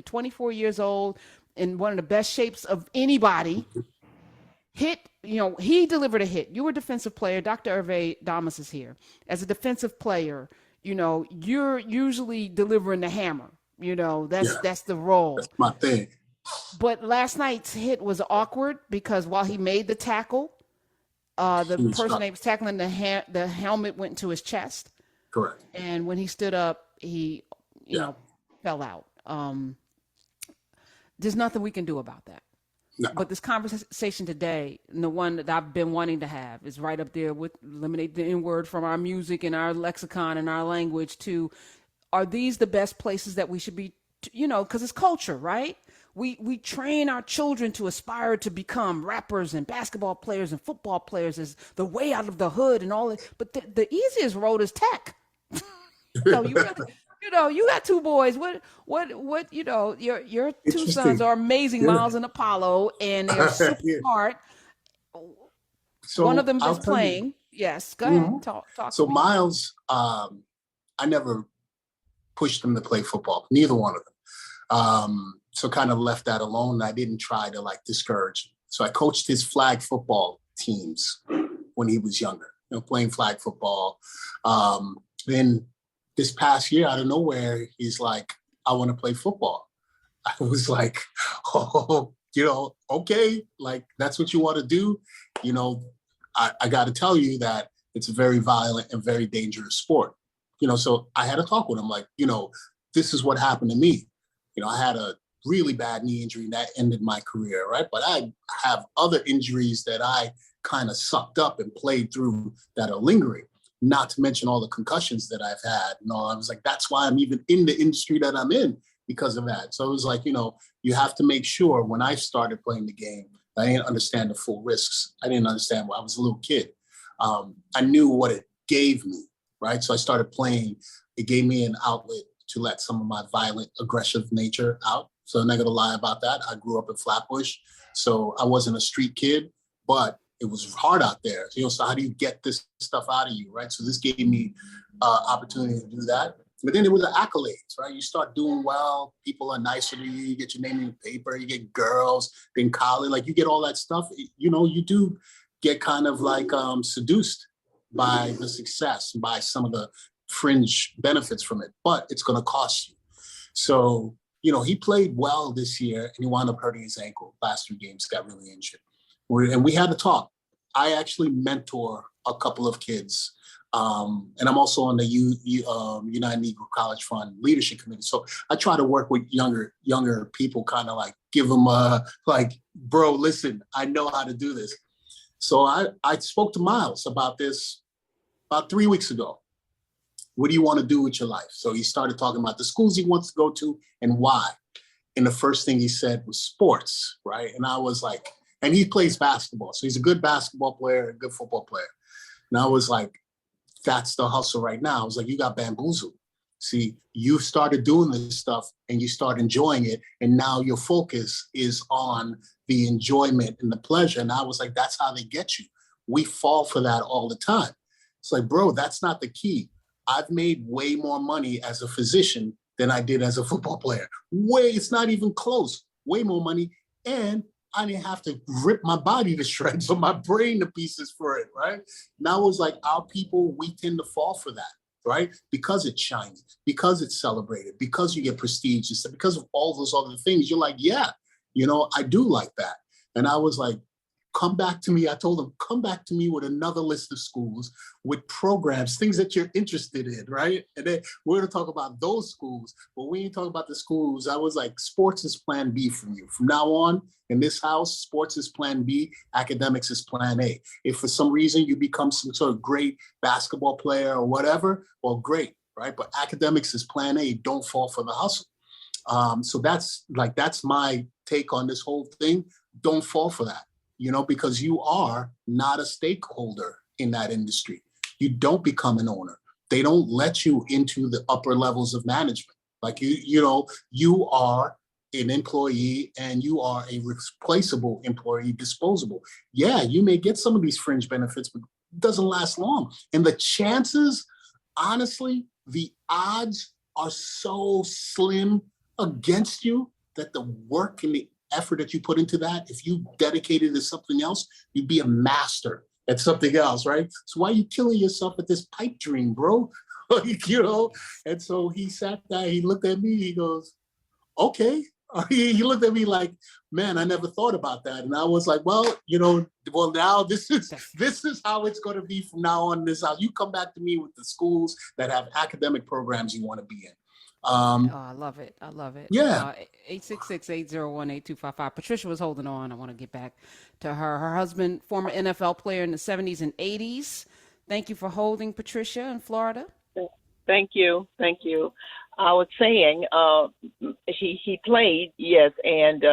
24 years old, in one of the best shapes of anybody. Hit, he delivered a hit. You were a defensive player. Dr. Herve Damas is here. As a defensive player, you're usually delivering the hammer. Yeah, That's the role. that's my thing. But last night's hit was awkward because while he made the tackle, the He person struck. that was tackling the helmet went into his chest, Correct. and when he stood up, he, Yeah. fell out. There's nothing we can do about that. No. But this conversation today, and the one that I've been wanting to have, is right up there with eliminate the N word from our music and our lexicon and our language. To, are these the best places that we should be? Because it's culture, right? We train our children to aspire to become rappers and basketball players and football players as the way out of the hood and all that. But the easiest road is tech. You really, you got two boys. Your two sons Interesting. are amazing, Yeah. Miles and Apollo, and they're super Yeah. smart. One of So them I'll is tell you. playing. Yes, go ahead. Mhm. Talk to So me. Miles, I never pushed him to play football. Neither one of them. So kind of left that alone. I didn't try to like discourage him. So I coached his flag football teams when he was younger, playing flag football. Then this past year, out of nowhere, he's like, I want to play football. I was like, oh, okay, like that's what you want to do. I got to tell you that it's a very violent and very dangerous sport. So I had a talk with him, like, this is what happened to me. I had a really bad knee injury that ended my career, right? But I have other injuries that I kind of sucked up and played through that are lingering, not to mention all the concussions that I've had and all. I was like, that's why I'm even in the industry that I'm in, because of that. So it was like, you have to make sure when I started playing the game, I didn't understand the full risks. I didn't understand why I was a little kid. I knew what it gave me, right? So I started playing. It gave me an outlet to let some of my violent, aggressive nature out. So I'm not gonna lie about that. I grew up in Flatbush, so I wasn't a street kid, but it was hard out there. So how do you get this stuff out of you, right? So this gave me opportunity to do that. But then it was the accolades, right? You start doing well, people are nicer to you, you get your name in the paper, you get girls in college, like you get all that stuff. You do get kind of like seduced by the success, by some of the fringe benefits from it, but it's going to cost you. So, he played well this year and he wound up hurting his ankle. Last 3 games, got really injured. And we had to talk. I actually mentor a couple of kids. And I'm also on the United Negro College Fund Leadership Committee. So I try to work with younger people, kind of like give them like, bro, listen, I know how to do this. So I spoke to Miles about this about 3 weeks ago. What do you want to do with your life? So he started talking about the schools he wants to go to and why. And the first thing he said was sports, right? And I was like, and he plays basketball. So he's a good basketball player, a good football player. And I was like, that's the hustle right now. I was like, you got bamboozled. See, you started doing this stuff and you start enjoying it. And now your focus is on the enjoyment and the pleasure. And I was like, that's how they get you. We fall for that all the time. It's like, bro, that's not the key. I've made way more money as a physician than I did as a football player. It's not even close. Way more money. And I didn't have to rip my body to shreds or my brain to pieces for it, right? Now it was like our people, we tend to fall for that, right? Because it's shiny, because it's celebrated, because you get prestige, because of all those other things. You're like, yeah, I do like that. And I was like, come back to me. I told them, come back to me with another list of schools, with programs, things that you're interested in, right? And then we're going to talk about those schools. But when you talk about the schools, I was like, sports is plan B for you. From now on, in this house, sports is plan B, academics is plan A. If for some reason you become some sort of great basketball player or whatever, well, great, right? But academics is plan A. Don't fall for the hustle. So that's my take on this whole thing. Don't fall for that. Because you are not a stakeholder in that industry. You don't become an owner. They don't let you into the upper levels of management. Like you are an employee and you are a replaceable employee, disposable. Yeah, you may get some of these fringe benefits, but it doesn't last long. And the chances, honestly, the odds are so slim against you that the work and the effort that you put into that, if you dedicated to something else, you'd be a master at something else, right? So why are you killing yourself at this pipe dream, bro? Like, you know, and so he sat there, he looked at me, he goes, okay. He looked at me like, man, I never thought about that. And I was like, well, you know, well, now this is how it's going to be from now on. This house. You come back to me with the schools that have academic programs you want to be in. Oh, I love it. I love it. Yeah. 866-801-8255. Patricia was holding on. I want to get back to her. Her husband, former NFL player in the 70s and 80s. Thank you for holding, Patricia, in Florida. Thank you. Thank you. I was saying he played, yes, and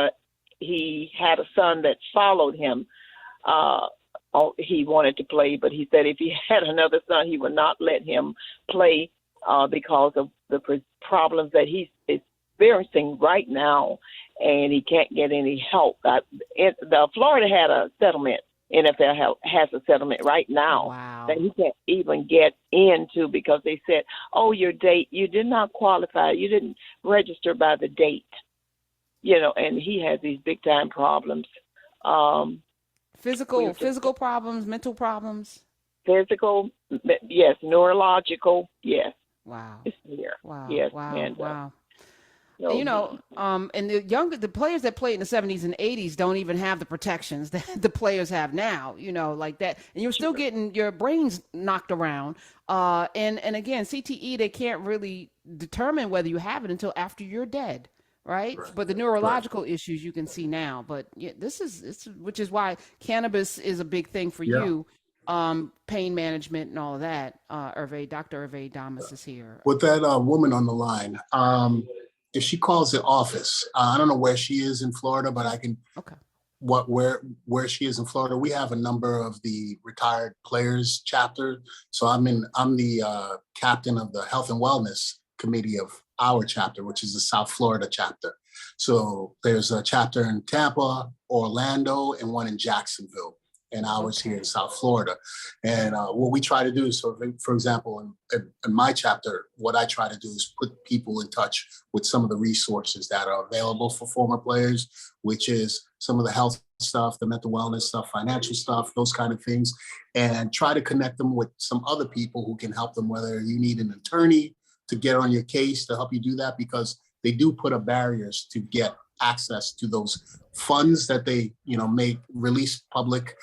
he had a son that followed him. He wanted to play, but he said if he had another son, he would not let him play because of the problems that he's experiencing right now, and he can't get any help. Florida had a settlement. NFL has a settlement right now that he can't even get into because they said, oh, your date, you did not qualify. You didn't register by the date, you know, and he has these big time problems. Physical problems, mental problems. Physical, yes. Neurological, yes. Wow. It's here. Wow. Yes. Wow. And, wow. So you know, and the players that played in the 70s and 80s don't even have the protections that the players have now, you know, like that. And you're still getting your brains knocked around. And again, CTE, they can't really determine whether you have it until after you're dead. Right. But the neurological issues you can see now. But yeah, which is why cannabis is a big thing for you. Pain management and all of that. Dr. Herve Damas is here. With that woman on the line, if she calls the office, I don't know where she is in Florida, but I can. Okay. Where she is in Florida, we have a number of the retired players chapter. So I'm the captain of the health and wellness committee of our chapter, which is the South Florida chapter. So there's a chapter in Tampa, Orlando, and one in Jacksonville. And ours here in South Florida. And what we try to do is, so for example, in my chapter, what I try to do is put people in touch with some of the resources that are available for former players, which is some of the health stuff, the mental wellness stuff, financial stuff, those kind of things, and try to connect them with some other people who can help them, whether you need an attorney to get on your case to help you do that, because they do put up barriers to get access to those funds that they, make release public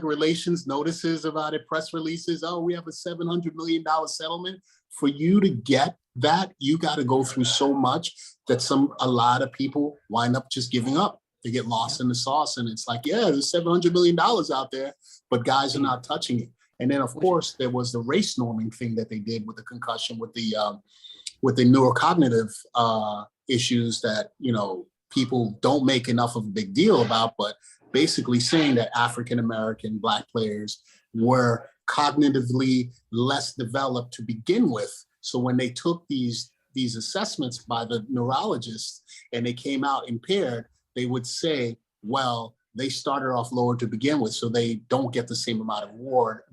relations notices about it, press releases. Oh, we have a $700 million settlement. For you to get that, you got to go through so much that a lot of people wind up just giving up. They get lost in the sauce, and it's like, yeah, there's $700 million out there, but guys are not touching it. And then, of course, there was the race norming thing that they did with the concussion, with the neurocognitive issues that, people don't make enough of a big deal about, but basically saying that African-American Black players were cognitively less developed to begin with. So when they took these assessments by the neurologists and they came out impaired, they would say, well, they started off lower to begin with, so they don't get the same amount of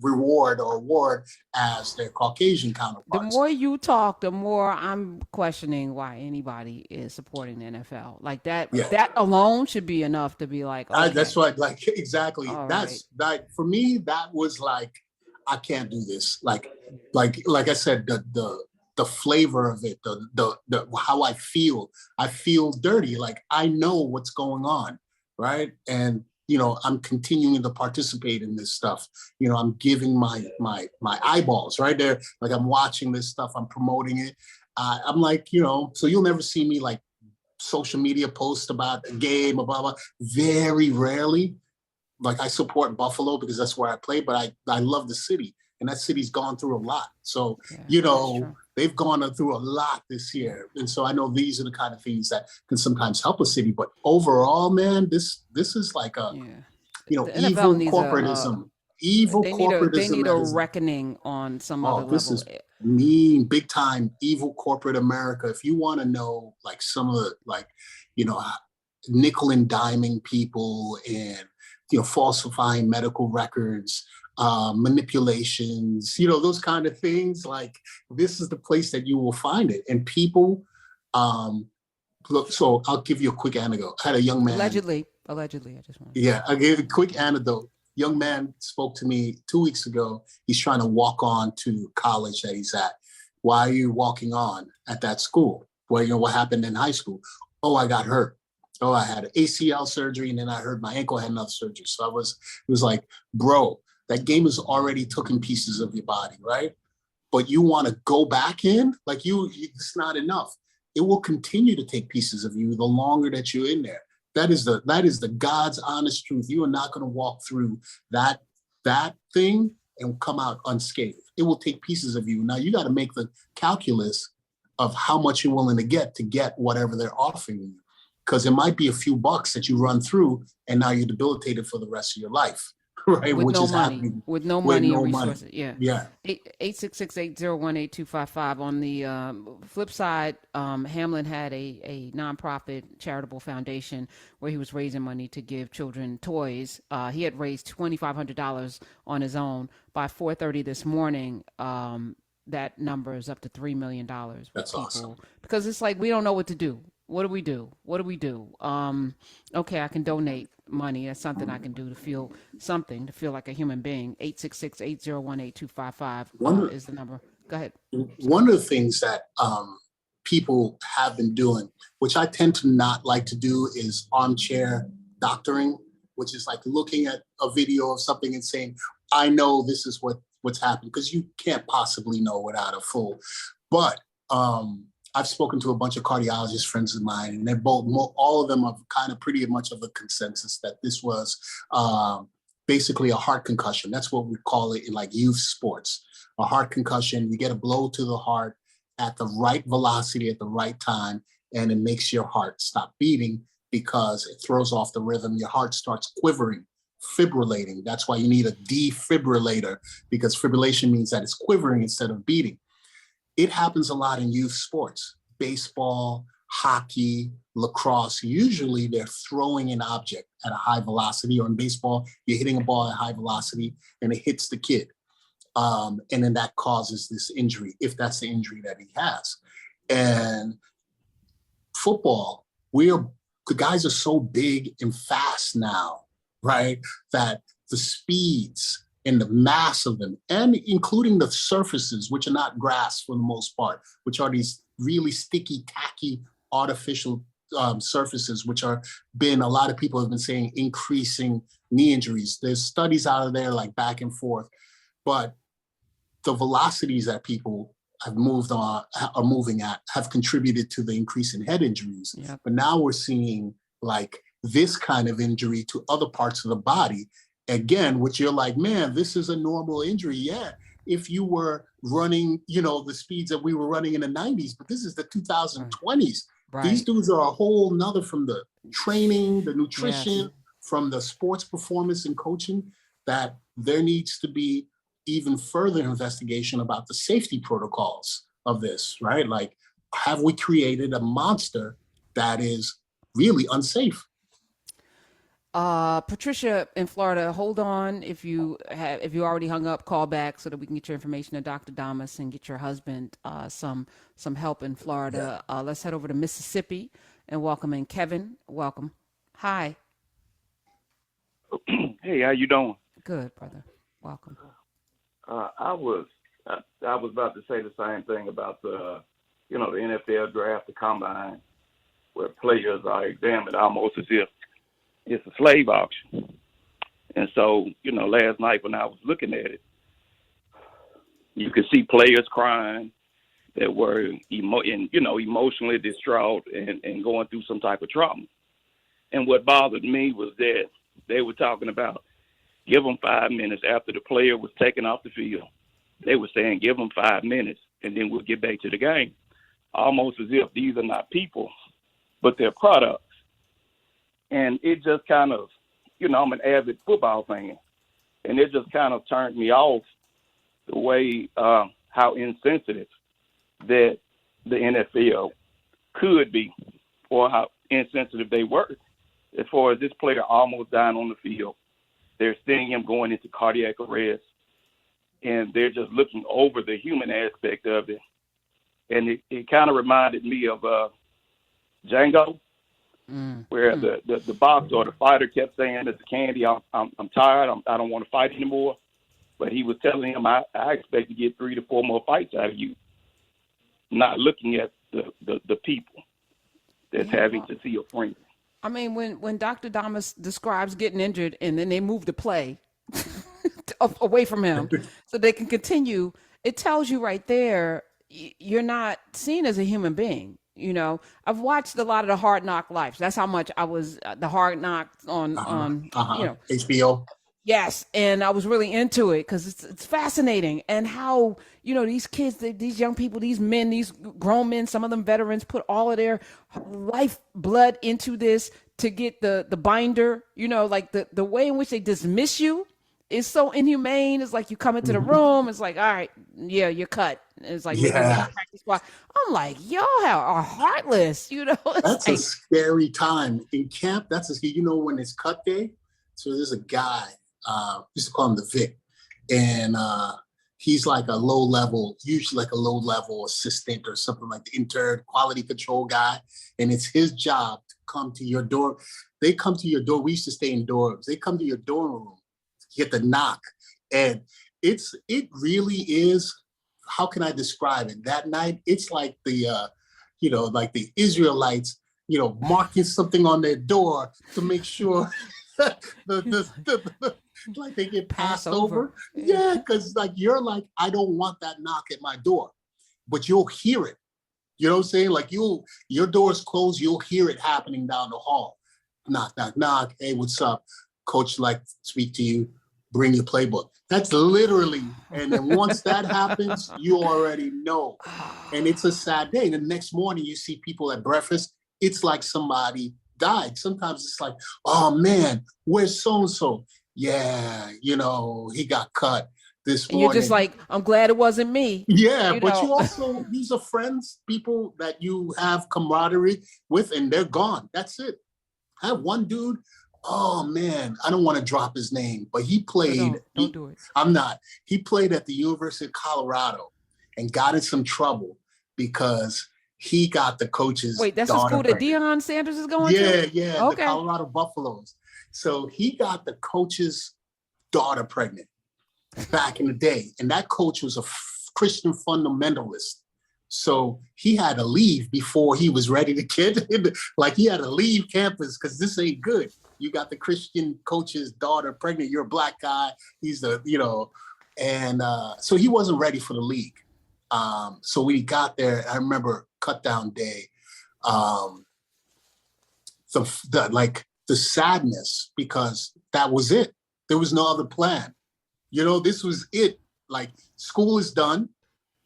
reward as their Caucasian counterparts. The more you talk, the more I'm questioning why anybody is supporting the NFL. Like that, that alone should be enough to be like, okay. That's right. Like, exactly. All that's right. For me, that was like, I can't do this. Like I said, the flavor of it, the how I feel dirty. Like, I know what's going on. Right. And, I'm continuing to participate in this stuff. I'm giving my eyeballs right there. Like, I'm watching this stuff. I'm promoting it. I'm like, so you'll never see me like social media post about a game, blah, blah. Very rarely. Like, I support Buffalo because that's where I play, but I love the city, and that city's gone through a lot. So, they've gone through a lot this year. And so I know these are the kind of things that can sometimes help a city. But overall, man, this is like evil corporatism. They need a reckoning on some other level. This is mean, big time, evil corporate America. If you want to know, like, some of the, nickel and diming people and, falsifying medical records, manipulations, those kind of things, like, this is the place that you will find it. And people Look, so I'll give you a quick anecdote. I had a young man. Allegedly, I just want. Yeah, I'll give you a quick anecdote. Young man spoke to me 2 weeks ago. He's trying to walk on to college that he's at. Why are you walking on at that school? Well, what happened in high school? Oh, I got hurt. Oh, I had an ACL surgery, and then I hurt my ankle, I had another surgery. So it was like, bro, that game has already taken pieces of your body, right? But you want to go back in? Like it's not enough. It will continue to take pieces of you the longer that you're in there. That is the God's honest truth. You are not going to walk through that thing and come out unscathed. It will take pieces of you. Now you got to make the calculus of how much you're willing to get whatever they're offering you. Because it might be a few bucks that you run through and now you're debilitated for the rest of your life. Right? With Which no is money, happening. with no money and money. resources. Yeah. Yeah. 866-801-8255. On the flip side, Hamlin had a nonprofit charitable foundation where he was raising money to give children toys. He had raised $2,500 on his own. By 4:30 this morning, that number is up to $3 million. That's awesome. Because it's like, we don't know what to do. What do we do? What do we do? Okay, I can donate money. That's something I can do to feel something, to feel like a human being. 866-801-8255 is the number. Go ahead. One of the things that people have been doing, which I tend to not like to do, is armchair doctoring, which is like looking at a video of something and saying, I know this is what's happened, because you can't possibly know without a full. But I've spoken to a bunch of cardiologist friends of mine, and they're all of them are kind of pretty much of a consensus that this was basically a heart concussion. That's what we call it in like youth sports. A heart concussion, you get a blow to the heart at the right velocity at the right time, and it makes your heart stop beating because it throws off the rhythm. Your heart starts quivering, fibrillating. That's why you need a defibrillator, because fibrillation means that it's quivering instead of beating. It happens a lot in youth sports, baseball, hockey, lacrosse. Usually they're throwing an object at a high velocity, or in baseball, you're hitting a ball at high velocity and it hits the kid. And then that causes this injury, if that's the injury that he has. And football, the guys are so big and fast now, right? That the speeds and the mass of them, and including the surfaces, which are not grass for the most part, which are these really sticky, tacky, artificial surfaces, which a lot of people have been saying, increasing knee injuries. There's studies out of there like back and forth, but the velocities that people are moving at have contributed to the increase in head injuries. Yep. But now we're seeing like this kind of injury to other parts of the body. Again, which you're like, man, this is a normal injury. Yeah, if you were running, the speeds that we were running in the 90s, but this is the 2020s. Right. These dudes are a whole nother, from the training, the nutrition, from the sports performance and coaching, that there needs to be even further investigation about the safety protocols of this, right? Like, have we created a monster that is really unsafe? Patricia in Florida, hold on. If you already hung up, call back so that we can get your information to Dr. Damas and get your husband some help in Florida. Yeah. Let's head over to Mississippi and welcome in Kevin. Welcome. Hi. Hey, how you doing? Good, brother. Welcome. I was about to say the same thing about the NFL draft, the combine, where players are examined almost as if it's a slave auction. And so, last night when I was looking at it, you could see players crying that were emotionally distraught and going through some type of trauma. And what bothered me was that they were talking about give them 5 minutes after the player was taken off the field. They were saying give them 5 minutes and then we'll get back to the game. Almost as if these are not people, but they're products. And it just kind of, I'm an avid football fan, and it just kind of turned me off the way how insensitive that the NFL could be, or how insensitive they were. As far as this player almost dying on the field, they're seeing him going into cardiac arrest, and they're just looking over the human aspect of it. And it kind of reminded me of Django, where the boxer or the fighter kept saying to Candy, I'm tired, I don't want to fight anymore. But he was telling him, I expect to get 3 to 4 more fights out of you, not looking at the people that's having to see a friend. I mean, when Dr. Damas describes getting injured and then they move the play away from him so they can continue, it tells you right there you're not seen as a human being. You know, I've watched a lot of the Hard Knock Lives. That's how much I was the Hard Knocks on HBO. Yes, and I was really into it because it's fascinating, and how these kids, these young people, these men, these grown men, some of them veterans, put all of their life blood into this to get the binder. Like the way in which they dismiss you is so inhumane. It's like you come into the room, it's like, all right, yeah, you're cut. It's like practice squad. I'm like, y'all are heartless. That's a scary time in camp. When it's cut day. So there's a guy. Used to call him the Vic, and he's like usually like a low level assistant or something, like the intern quality control guy, and it's his job to come to your door. They come to your door. We used to stay in dorms. They come to your dorm room, get the knock, and it really is. How can I describe it? That night, it's like like the Israelites, marking something on their door to make sure like they get passed over. Yeah, because you're like, I don't want that knock at my door, but you'll hear it. You know what I'm saying? Like your door's closed, you'll hear it happening down the hall. Knock, knock, knock. Hey, what's up? Coach like to speak to you. Bring your playbook. That's literally, and then once that happens, you already know. And it's a sad day. The next morning you see people at breakfast, it's like somebody died. Sometimes it's like, oh man, where's so-and-so? Yeah, he got cut this morning. And you're just like, I'm glad it wasn't me. Yeah, but you also, these are friends, people that you have camaraderie with, and they're gone. That's it. I have one dude, oh man, I don't want to drop his name, but he played. Don't do it. I'm not. He played at the University of Colorado and got in some trouble because he got the coach's Wait, that's the school that Deion Sanders is going to? Yeah, okay. The Colorado Buffaloes. So he got the coach's daughter pregnant back in the day. And that coach was a Christian fundamentalist. So he had to leave before he was ready to get in. Like he had to leave campus because this ain't good. You got the Christian coach's daughter pregnant. You're a black guy. He's and so he wasn't ready for the league. So when he got there, I remember cut down day, the sadness, because that was it. There was no other plan. This was it. Like school is done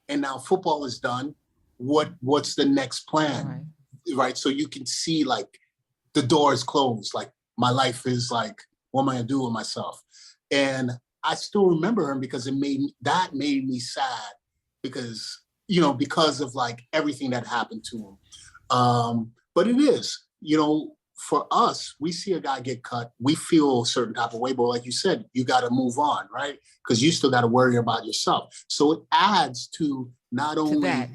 and now football is done. What's the next plan? Right. So you can see like the door is closed. Like my life is like, what am I gonna do with myself? And I still remember him because it made me sad because of like everything that happened to him. But it is, for us, we see a guy get cut, we feel a certain type of way, but like you said, you got to move on, right? Because you still got to worry about yourself. So it adds to not only,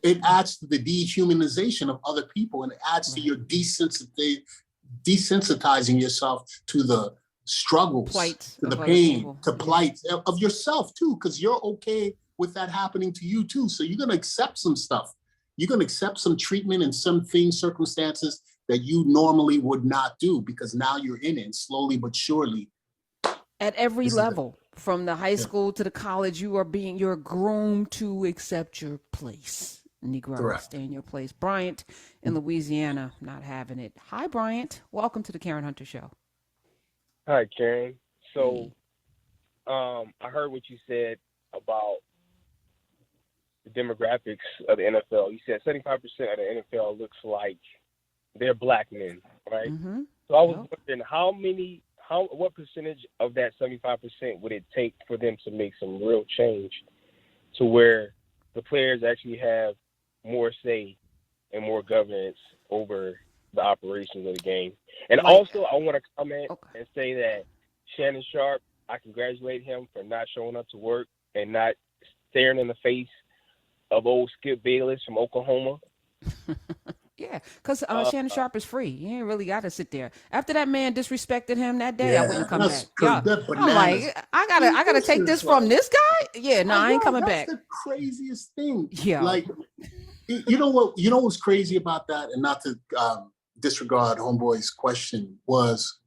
it adds to the dehumanization of other people, and it adds to your desensitizing yourself to the struggles, to the pain, to plight of yourself too, because you're okay with that happening to you too. So you're going to accept some stuff. You're going to accept some treatment and some things, circumstances that you normally would not do because now you're in it, and slowly but surely. At every level, from the high school to the college, you're groomed to accept your place. Negro, correct. Stay in your place. Bryant in Louisiana, not having it. Hi, Bryant. Welcome to the Karen Hunter Show. Hi, Karen. So, I heard what you said about the demographics of the NFL. You said 75% of the NFL looks like they're black men, right? Mm-hmm. So I was wondering what percentage of that 75% would it take for them to make some real change to where the players actually have more say and more governance over the operations of the game? And also, I want to comment and say that Shannon Sharp, I congratulate him for not showing up to work and not staring in the face of old Skip Bayless from Oklahoma. Yeah, because Shannon Sharp is free. You ain't really got to sit there. After that man disrespected him that day, I wouldn't have come back. Yeah, that I'm bananas. like, I gotta take this from this guy. Yeah, no, I ain't coming That's back. the craziest thing. Yeah. Like, you know what? You know what's crazy about that, and not to disregard Homeboy's question, was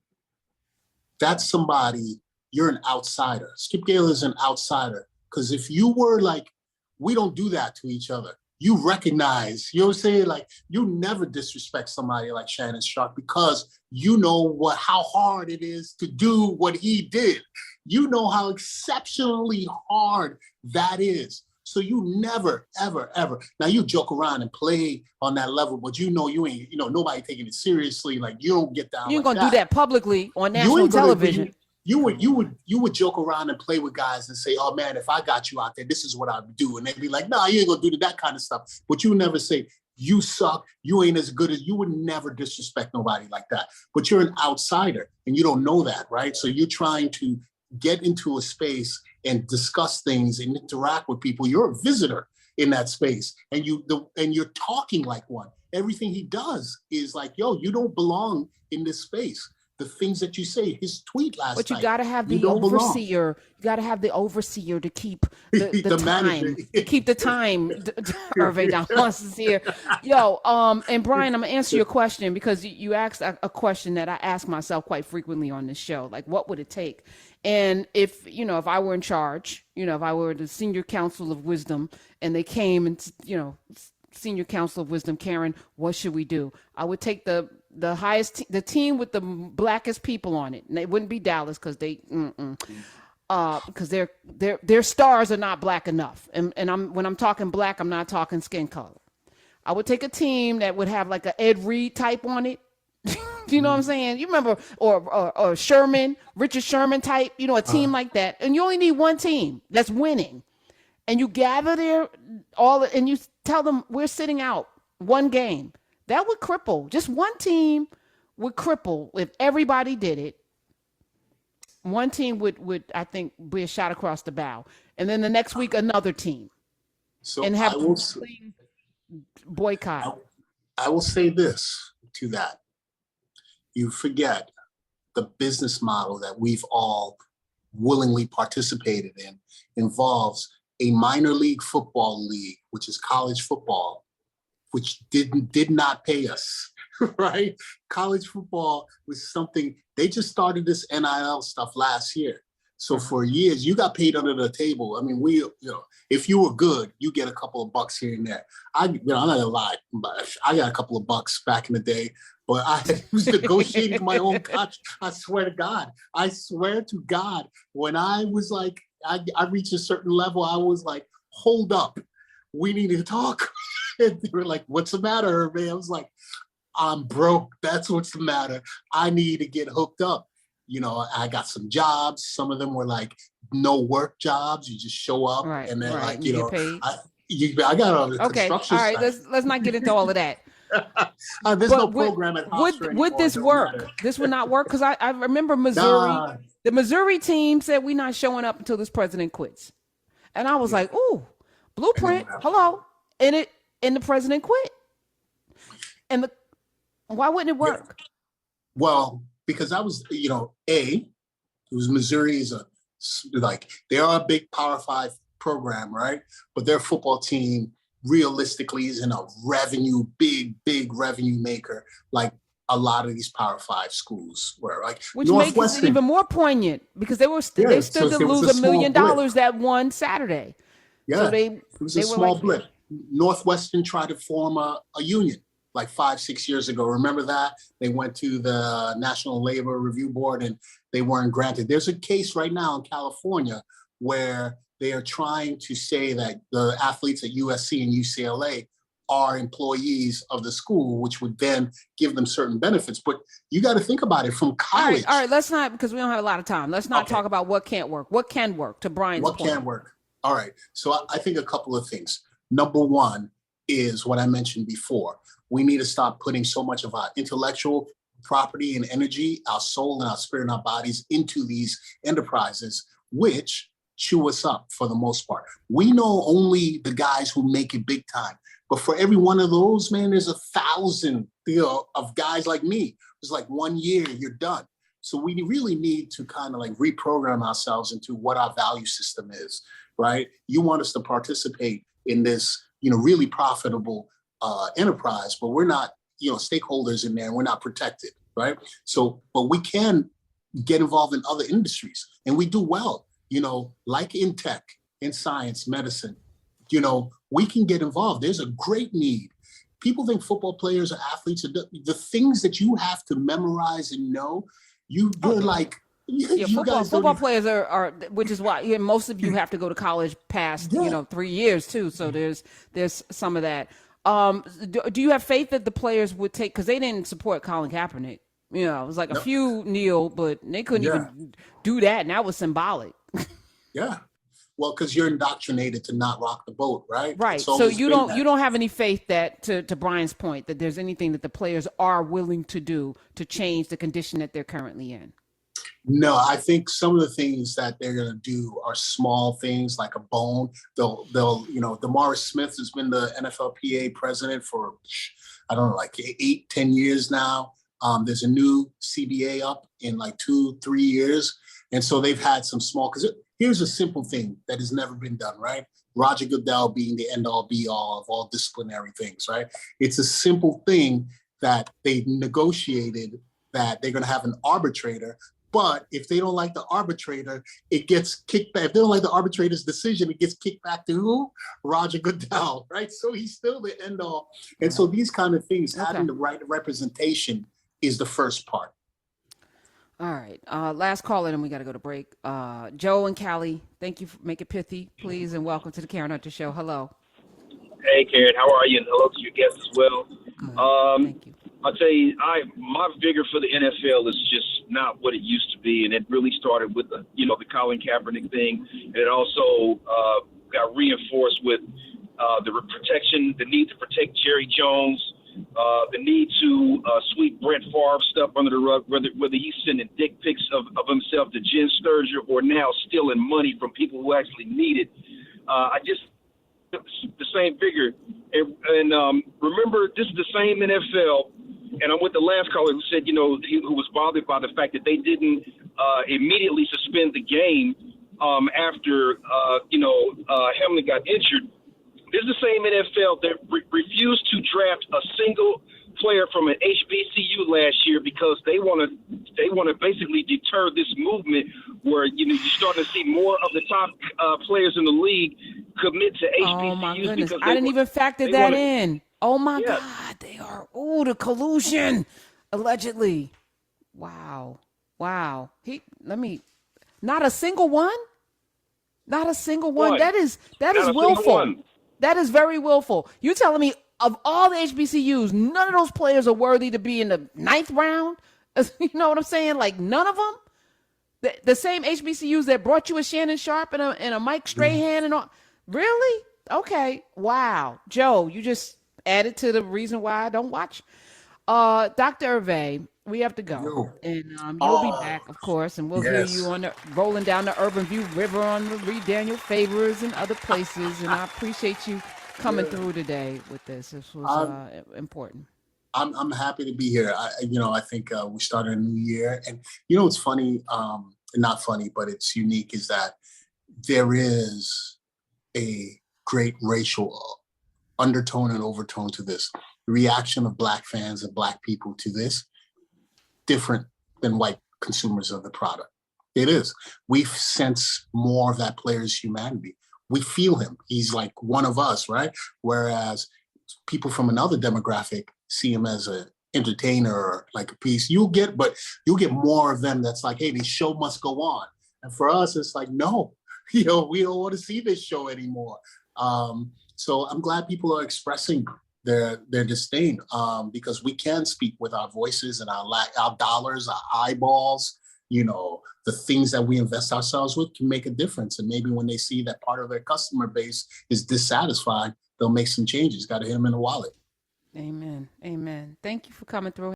that's somebody, you're an outsider. Skip Gale is an outsider. Because if you were like, we don't do that to each other. You recognize, you know what I'm saying? Like, you never disrespect somebody like Shannon Sharp because you know how hard it is to do what he did. You know how exceptionally hard that is. So you never, ever, ever. Now you joke around and play on that level, but you know you ain't, nobody taking it seriously. Like, you don't get down. You ain't like gonna do that publicly on national television. You would joke around and play with guys and say, "Oh man, if I got you out there, this is what I would do," and they'd be like, "No, you ain't gonna do that kind of stuff." But you would never say, "You suck. You ain't as good as." You would never disrespect nobody like that. But you're an outsider, and you don't know that, right? So you're trying to get into a space and discuss things and interact with people. You're a visitor in that space, and you're talking like one. Everything he does is like, "Yo, you don't belong in this space." The things that you say, his tweet last night. But you got to have the overseer. You got to have the overseer to keep the time. To keep the time. Herve Damas is here. Yo, and Brian, I'm going to answer your question because you asked a question that I ask myself quite frequently on this show. Like, what would it take? And if I were in charge, if I were the senior council of wisdom and they came and, senior council of wisdom, Karen, what should we do? I would take the highest, the team with the blackest people on it. And it wouldn't be Dallas because because their stars are not black enough. And when I'm talking black, I'm not talking skin color. I would take a team that would have like a Ed Reed type on it. You know what I'm saying? You remember, or Sherman, Richard Sherman type, a team like that. And you only need one team that's winning. And you gather there and you tell them we're sitting out one game. That would cripple. Just one team would cripple if everybody did it. One team would I think, be a shot across the bow. And then the next week, another team. So and have boycott. I will say this to that. You forget the business model that we've all willingly participated in involves a minor league football league, which is college football, which did not pay us, right? College football was something, they just started this NIL stuff last year. So for years, you got paid under the table. I mean, if you were good, you get a couple of bucks here and there. I'm not gonna lie, but I got a couple of bucks back in the day, but I was negotiating my own contract. I swear to God, when I was like, I reached a certain level, I was like, hold up, we need to talk. And they were like, what's the matter, man? I was like, I'm broke. That's what's the matter. I need to get hooked up. I got some jobs. Some of them were like no work jobs. You just show up and then like, you get paid. I got a construction all right, site. let's not get into all of that. There's no program at Hofstra would this work? This would not work because I remember Missouri. The Missouri team said we're not showing up until this president quits, and I was like, "Ooh, blueprint, hello," and the president quit, and why wouldn't it work? Yeah. Well, because I was, it was Missouri is they are a big Power 5 program, right? But their football team realistically isn't a big revenue maker like a lot of these Power 5 schools were. Like, which makes it even more poignant because they stood to lose $1 million that one Saturday. Yeah, so it was a small blip. Northwestern tried to form a union like 5-6 years ago. Remember that? They went to the National Labor Review Board and they weren't granted. There's a case right now in California where they are trying to say that the athletes at USC and UCLA are employees of the school, which would then give them certain benefits. But you got to think about it from college. All right, let's not, because we don't have a lot of time. Let's not talk about what can't work. What can work, to Brian's point. What can work? All right. So I think a couple of things. Number one is what I mentioned before. We need to stop putting so much of our intellectual property and energy, our soul and our spirit and our bodies into these enterprises, which chew us up for the most part. We know only the guys who make it big time. But for every one of those, man, there's 1,000, of guys like me. It's like 1 year, you're done. So we really need to kind of like reprogram ourselves into what our value system is, right? You want us to participate in this, really profitable enterprise, but we're not, stakeholders in there, and we're not protected, right? So, but we can get involved in other industries, and we do well, like in tech, in science, medicine, we can get involved. There's a great need. People think football players are athletes. The things that you have to memorize and know, you're like, yeah, football players are, which is why most of you have to go to college past, 3 years too. So there's some of that. Do you have faith that the players would take, because they didn't support Colin Kaepernick? It was like a few kneel, but they couldn't even do that. And that was symbolic. Yeah. Well, because you're indoctrinated to not rock the boat, right? Right. So you don't have any faith that, to Brian's point, that there's anything that the players are willing to do to change the condition that they're currently in. No, I think some of the things that they're going to do are small things, like a bone. They'll, DeMaurice Smith has been the NFLPA president for, I don't know, like 8-10 years now. There's a new CBA up in like 2-3 years. And so they've had some small, because here's a simple thing that has never been done, right? Roger Goodell being the end-all be-all of all disciplinary things, right? It's a simple thing that they negotiated, that they're going to have an arbitrator. But if they don't like the arbitrator, it gets kicked back. If they don't like the arbitrator's decision, it gets kicked back to who? Roger Goodell, right? So he's still the end-all. And so these kind of things, having the right representation is the first part. All right. Last call in, and we got to go to break. Joe and Callie, thank you. Make it pithy, please, and welcome to the Karen Hunter Show. Hello. Hey, Karen. How are you? And hello to your guests as well. Thank you. I'll tell you, my vigor for the NFL is just not what it used to be, and it really started with the Colin Kaepernick thing, and it also got reinforced with the need to protect Jerry Jones. The need to sweep Brett Favre stuff under the rug, whether he's sending dick pics of himself to Jen Sturger or now stealing money from people who actually need it. The same vigor. And remember, this is the same NFL, and I'm with the last caller who said, who was bothered by the fact that they didn't immediately suspend the game after, Hamlin got injured. This is the same NFL that refused to draft a single player from an HBCU last year because they want to basically deter this movement where you're starting to see more of the top players in the league commit to HBCUs. Oh my goodness! I didn't even factor that in. Oh my God, they are the collusion, allegedly. Wow. Not a single one. Not a single one. What? That is willful. That is very willful. You telling me of all the HBCUs, none of those players are worthy to be in the 9th round? You know what I'm saying? Like none of them? The same HBCUs that brought you a Shannon Sharp and a Mike Strahan and all. Really? Okay. Wow. Joe, you just added to the reason why I don't watch. Dr. Herve, we have to go. And you'll be back, of course, and we'll hear you on rolling down the Urban View River on the Reed Daniel Favors and other places. And I appreciate you coming through today with this. This was important. I'm happy to be here. I think we started a new year, and what's funny, not funny, but it's unique, is that there is a great racial undertone and overtone to this. The reaction of Black fans and Black people to this, different than white consumers of the product. It is. We sense more of that player's humanity. We feel him. He's like one of us, right? Whereas people from another demographic see him as an entertainer or like a piece. You'll get more of them that's like, hey, the show must go on. And for us, it's like, no, we don't want to see this show anymore. So I'm glad people are expressing their disdain, because we can speak with our voices and our dollars, our eyeballs, the things that we invest ourselves with can make a difference. And maybe when they see that part of their customer base is dissatisfied, they'll make some changes. Got to hit them in the wallet. Amen. Thank you for coming through.